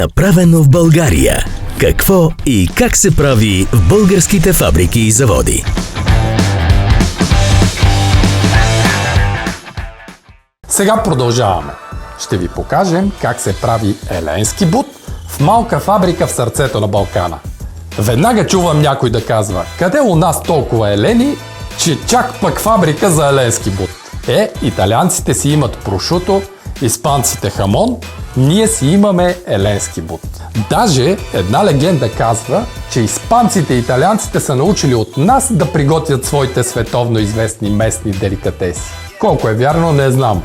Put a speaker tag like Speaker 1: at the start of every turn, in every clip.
Speaker 1: Направено в България. Какво и как се прави в българските фабрики и заводи?
Speaker 2: Сега продължаваме. Ще ви покажем как се прави еленски бут в малка фабрика в сърцето на Балкана. Веднага чувам някой да казва: къде у нас толкова елени, че чак пък фабрика за еленски бут? Италианците си имат прошуто, испанците хамон, ние си имаме еленски бут. Даже една легенда казва, че испанците и италианците са научили от нас да приготвят своите световно известни местни деликатеси. Колко е вярно, не знам.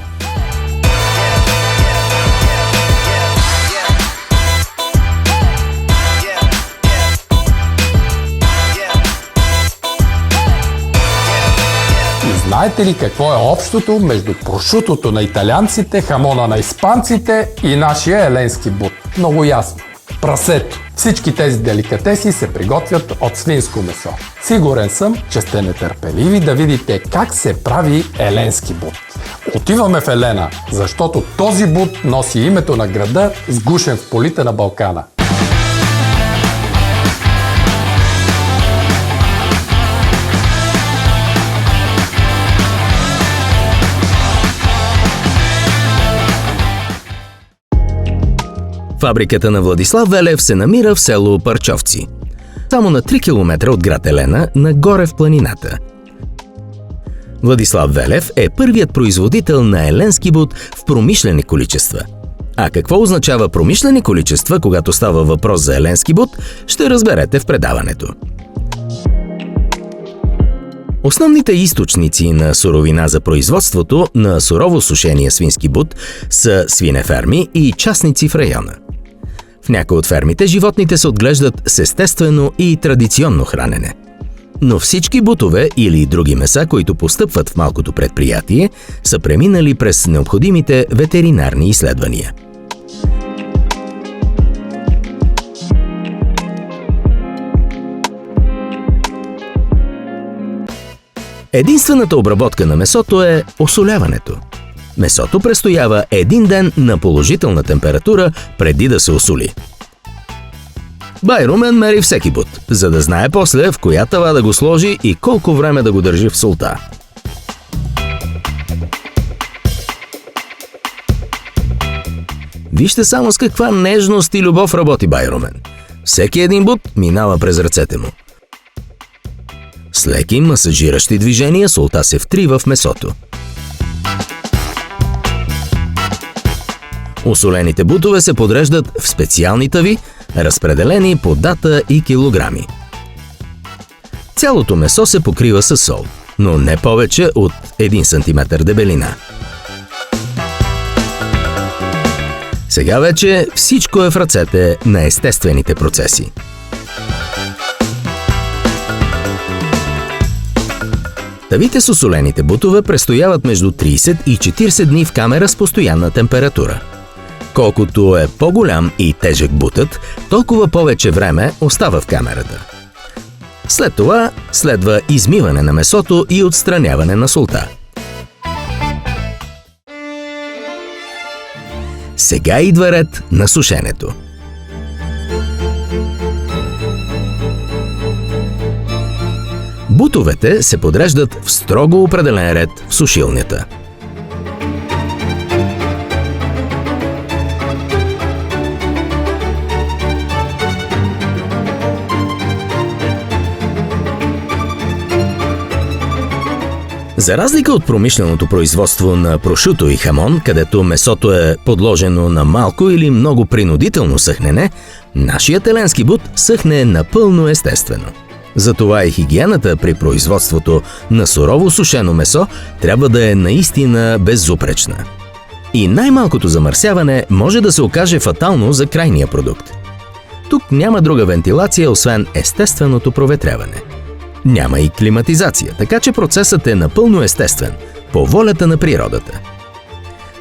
Speaker 2: Знаете ли какво е общото между прошутото на италианците, хамона на испанците и нашия еленски бут? Много ясно. Прасето. Всички тези деликатеси се приготвят от свинско месо. Сигурен съм, че сте нетърпеливи да видите как се прави еленски бут. Отиваме в Елена, защото този бут носи името на града, сгушен в полите на Балкана.
Speaker 1: Фабриката на Владислав Велев се намира в село Парчовци. Само на 3 км от град Елена, нагоре в планината. Владислав Велев е първият производител на еленски бут в промишлени количества. А какво означава промишлени количества, когато става въпрос за еленски бут, ще разберете в предаването. Основните източници на суровина за производството на сурово сушения свински бут са свинеферми и частници в района. В някои от фермите животните се отглеждат с естествено и традиционно хранене. Но всички бутове или други меса, които постъпват в малкото предприятие, са преминали през необходимите ветеринарни изследвания. Единствената обработка на месото е осоляването. Месото престоява един ден на положителна температура преди да се осоли. Байрумен мери всеки бут, за да знае после в коя тава да го сложи и колко време да го държи в солта. Вижте само с каква нежност и любов работи Байрумен. Всеки един бут минава през ръцете му. С леки масажиращи движения солта се втрива в месото. Осолените бутове се подреждат в специални тави, разпределени по дата и килограми. Цялото месо се покрива с сол, но не повече от 1 см дебелина. Сега вече всичко е в ръцете на естествените процеси. Тавите с осолените бутове престояват между 30 и 40 дни в камера с постоянна температура. Колкото е по-голям и тежък бутът, толкова повече време остава в камерата. След това следва измиване на месото и отстраняване на солта. Сега идва ред на сушенето. Бутовете се подреждат в строго определен ред в сушилнята. За разлика от промишленото производство на прошуто и хамон, където месото е подложено на малко или много принудително съхнене, нашият еленски бут съхне напълно естествено. Затова и хигиената при производството на сурово сушено месо трябва да е наистина безупречна. И най-малкото замърсяване може да се окаже фатално за крайния продукт. Тук няма друга вентилация, освен естественото проветряване. Няма и климатизация, така че процесът е напълно естествен, по волята на природата.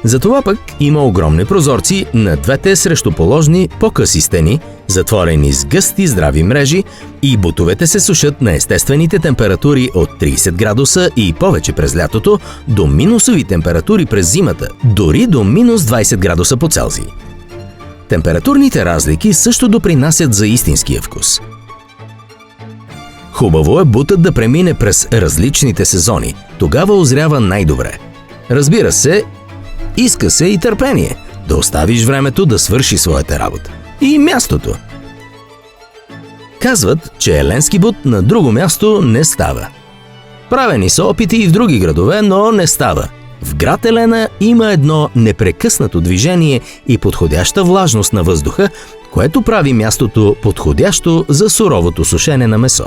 Speaker 1: Затова пък има огромни прозорци на двете срещуположни по-къси стени, затворени с гъсти здрави мрежи, и бутовете се сушат на естествените температури от 30 градуса и повече през лятото до минусови температури през зимата, дори до минус 20 градуса по Целзий. Температурните разлики също допринасят за истинския вкус. Хубаво е бутът да премине през различните сезони. Тогава озрява най-добре. Разбира се, иска се и търпение. Да оставиш времето да свърши своята работа. И мястото. Казват, че еленски бут на друго място не става. Правени са опити и в други градове, но не става. В град Елена има едно непрекъснато движение и подходяща влажност на въздуха, което прави мястото подходящо за суровото сушене на месо.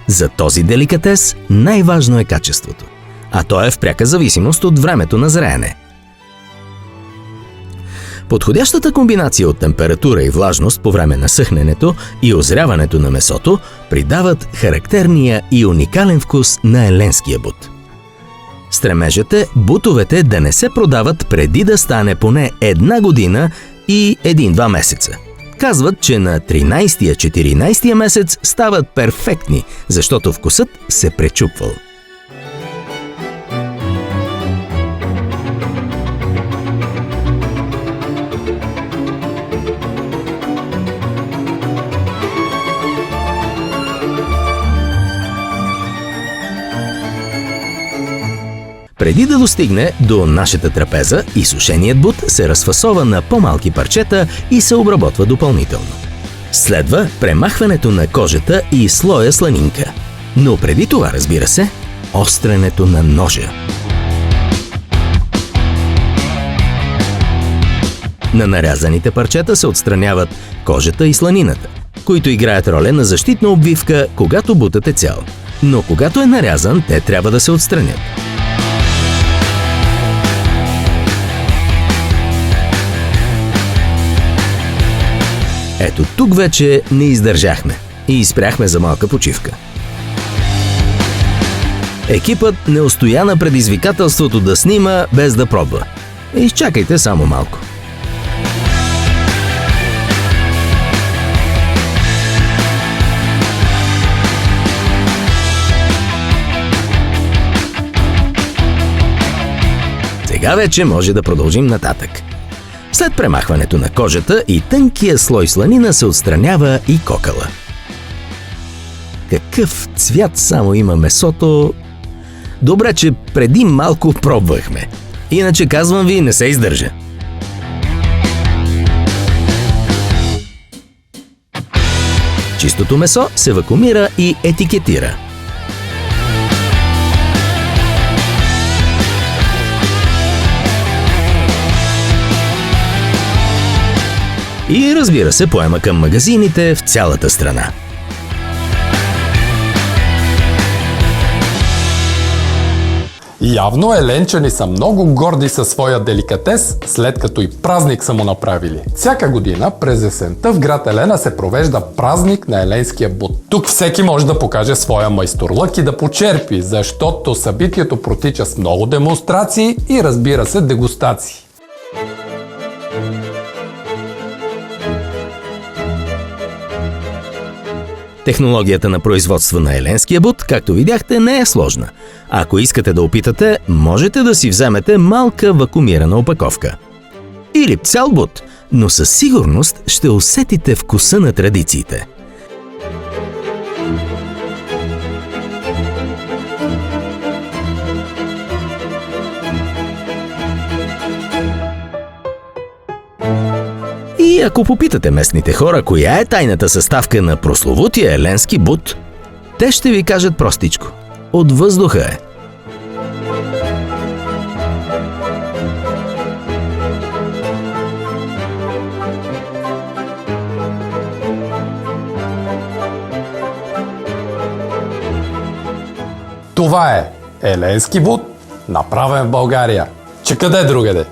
Speaker 1: За този деликатес най-важно е качеството, а то е в пряка зависимост от времето на зреене. Подходящата комбинация от температура и влажност по време на съхненето и озряването на месото придават характерния и уникален вкус на еленския бут. Стремежът е бутовете да не се продават преди да стане поне 1 година и 1-2 месеца. Казват, че на 13-14 месец стават перфектни, защото вкусът се пречупвал. Преди да достигне до нашата трапеза, изсушеният бут се разфасова на по-малки парчета и се обработва допълнително. Следва премахването на кожата и слоя сланинка. Но преди това, разбира се, остренето на ножа. На нарязаните парчета се отстраняват кожата и сланината, които играят роля на защитна обвивка, когато бутът е цял. Но когато е нарязан, те трябва да се отстранят. Ето тук вече не издържахме и изпряхме за малка почивка. Екипът не устоя на предизвикателството да снима без да пробва. Изчакайте само малко. Сега вече може да продължим нататък. След премахването на кожата и тънкия слой сланина се отстранява и кокала. Какъв цвят само има месото! Добре, че преди малко пробвахме. Иначе, казвам ви, не се издържа. Чистото месо се вакуумира и етикетира. И разбира се, поема към магазините в цялата страна.
Speaker 2: Явно еленчани са много горди със своя деликатес, след като и празник са му направили. Всяка година през есента в град Елена се провежда празник на еленския бут. Тук всеки може да покаже своя майсторлък и да почерпи, защото събитието протича с много демонстрации и, разбира се, дегустации.
Speaker 1: Технологията на производство на еленския бут, както видяхте, не е сложна. Ако искате да опитате, можете да си вземете малка вакуумирана опаковка. Или цял бут, но със сигурност ще усетите вкуса на традициите. И ако попитате местните хора коя е тайната съставка на прословутия еленски бут, те ще ви кажат простичко – от въздуха е.
Speaker 2: Това е еленски бут, направен в България. Че къде другаде?